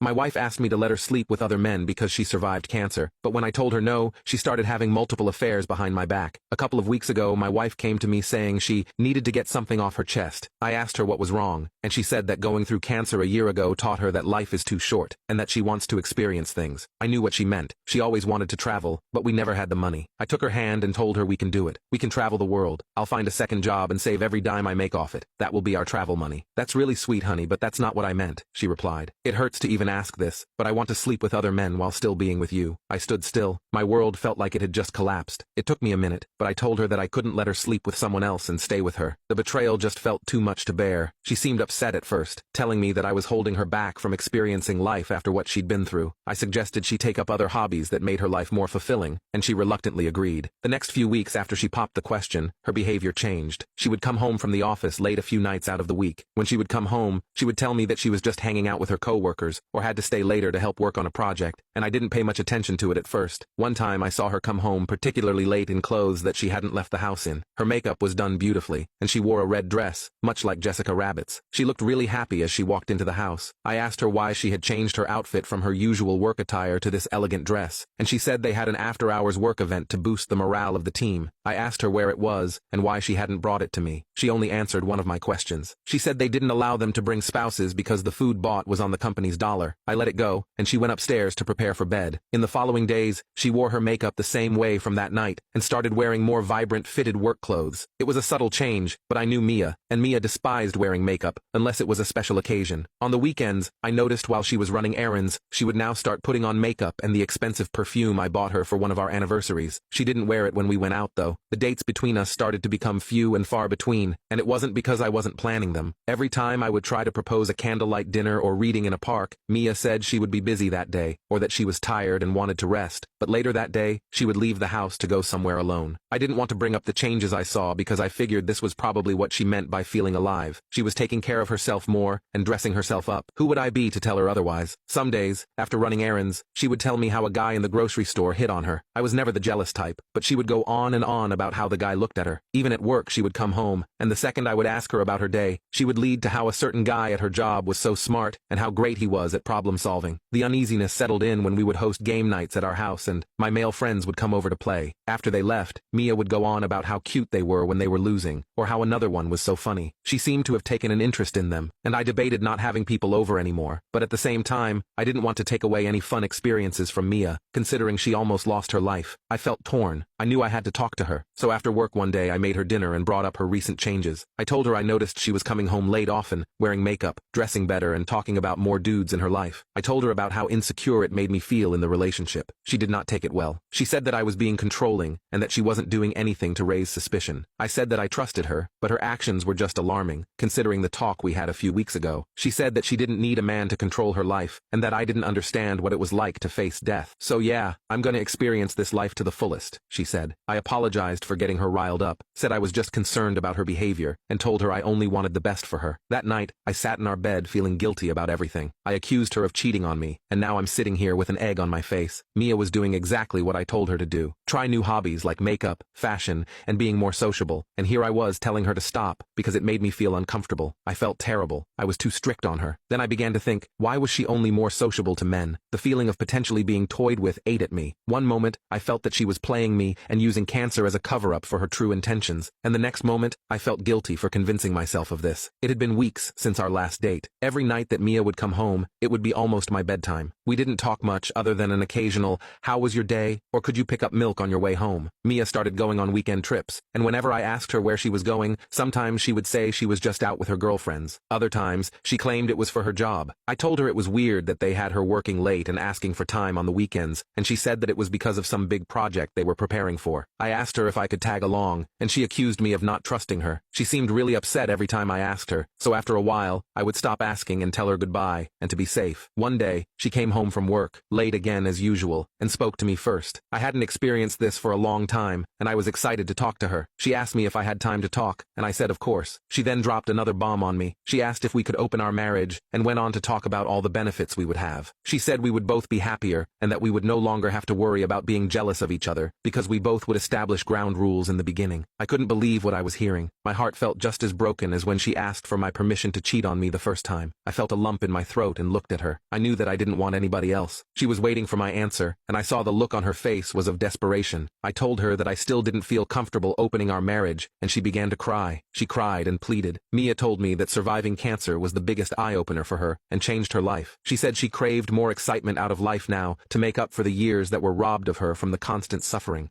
My wife asked me to let her sleep with other men because she survived cancer, but when I told her no, she started having multiple affairs behind my back. A couple of weeks ago, my wife came to me saying she needed to get something off her chest. I asked her what was wrong, and she said that going through cancer a year ago taught her that life is too short, and that she wants to experience things. I knew what she meant. She always wanted to travel, but we never had the money. I took her hand and told her we can do it. We can travel the world. I'll find a second job and save every dime I make off it. That will be our travel money. That's really sweet, honey, but that's not what I meant, she replied. It hurts to even ask this, but I want to sleep with other men while still being with you. I stood still. My world felt like it had just collapsed. It took me a minute, but I told her that I couldn't let her sleep with someone else and stay with her. The betrayal just felt too much to bear. She seemed upset at first, telling me that I was holding her back from experiencing life after what she'd been through. I suggested she take up other hobbies that made her life more fulfilling, and she reluctantly agreed. The next few weeks after she popped the question, her behavior changed. She would come home from the office late a few nights out of the week. When she would come home, she would tell me that she was just hanging out with her coworkers, or had to stay later to help work on a project, and I didn't pay much attention to it at first. One time I saw her come home particularly late in clothes that she hadn't left the house in. Her makeup was done beautifully, and she wore a red dress, much like Jessica Rabbit's. She looked really happy as she walked into the house. I asked her why she had changed her outfit from her usual work attire to this elegant dress, and she said they had an after-hours work event to boost the morale of the team. I asked her where it was, and why she hadn't brought it to me. She only answered one of my questions. She said they didn't allow them to bring spouses because the food bought was on the company's dollar. I let it go, and she went upstairs to prepare for bed. In the following days, she wore her makeup the same way from that night, and started wearing more vibrant fitted work clothes. It was a subtle change, but I knew Mia, and Mia despised wearing makeup, unless it was a special occasion. On the weekends, I noticed while she was running errands, she would now start putting on makeup and the expensive perfume I bought her for one of our anniversaries. She didn't wear it when we went out though. The dates between us started to become few and far between, and it wasn't because I wasn't planning them. Every time I would try to propose a candlelight dinner or reading in a park, Mia said she would be busy that day, or that she was tired and wanted to rest, but later that day, she would leave the house to go somewhere alone. I didn't want to bring up the changes I saw because I figured this was probably what she meant by feeling alive. She was taking care of herself more and dressing herself up. Who would I be to tell her otherwise? Some days, after running errands, she would tell me how a guy in the grocery store hit on her. I was never the jealous type, but she would go on and on about how the guy looked at her. Even at work, she would come home, and the second I would ask her about her day, she would lead to how a certain guy at her job was so smart and how great he was at problem solving. The uneasiness settled in when we would host game nights at our house and my male friends would come over to play. After they left, Mia would go on about how cute they were when they were losing, or how another one was so funny. She seemed to have taken an interest in them, and I debated not having people over anymore, but at the same time, I didn't want to take away any fun experiences from Mia, considering she almost lost her life. I felt torn. I knew I had to talk to her, so after work one day I made her dinner and brought up her recent changes. I told her I noticed she was coming home late often, wearing makeup, dressing better and talking about more dudes in her life. I told her about how insecure it made me feel in the relationship. She did not take it well. She said that I was being controlling and that she wasn't doing anything to raise suspicion. I said that I trusted her, but her actions were just alarming, considering the talk we had a few weeks ago. She said that she didn't need a man to control her life, and that I didn't understand what it was like to face death. So yeah, I'm gonna experience this life to the fullest, she said. I apologized for getting her riled up, said I was just concerned about her behavior, and told her I only wanted the best for her. That night, I sat in our bed feeling guilty about everything. I accused her of cheating on me, and now I'm sitting here with an egg on my face. Mia was doing exactly what I told her to do. Try new hobbies like makeup, fashion, and being more sociable, and here I was telling her to stop because it made me feel uncomfortable. I felt terrible. I was too strict on her. Then I began to think, why was she only more sociable to men? The feeling of potentially being toyed with ate at me. One moment, I felt that she was playing me and using cancer as a cover-up for her true intentions, and the next moment, I felt guilty for convincing myself of this. It had been weeks since our last date. Every night that Mia would come home, it would be almost my bedtime. We didn't talk much other than an occasional, "How was your day?" or "Could you pick up milk on your way home?" Mia started going on weekend trips, and whenever I asked her where she was going, sometimes she would say she was just out with her girlfriends. Other times, she claimed it was for her job. I told her it was weird that they had her working late and asking for time on the weekends, and she said that it was because of some big project they were preparing for. I asked her if I could tag along, and she accused me of not trusting her. She seemed really upset every time I asked her, so after a while, I would stop asking and tell her goodbye, and to be safe. One day, she came home from work, late again as usual, and spoke to me first. I hadn't experienced this for a long time, and I was excited to talk to her. She asked me if I had time to talk, and I said of course. She then dropped another bomb on me. She asked if we could open our marriage, and went on to talk about all the benefits we would have. She said we would both be happier, and that we would no longer have to worry about being jealous of each other, because we both would establish ground rules in the beginning. I couldn't believe what I was hearing. My heart felt just as broken as when she asked for my permission to cheat on me the first time. I felt a lump in my throat and looked at her. I knew that I didn't want anybody else. She was waiting for my answer, and I saw the look on her face was of desperation. I told her that I still didn't feel comfortable opening our marriage, and she began to cry. She cried and pleaded. Mia told me that surviving cancer was the biggest eye-opener for her, and changed her life. She said she craved more excitement out of life now, to make up for the years that were robbed of her from the constant suffering.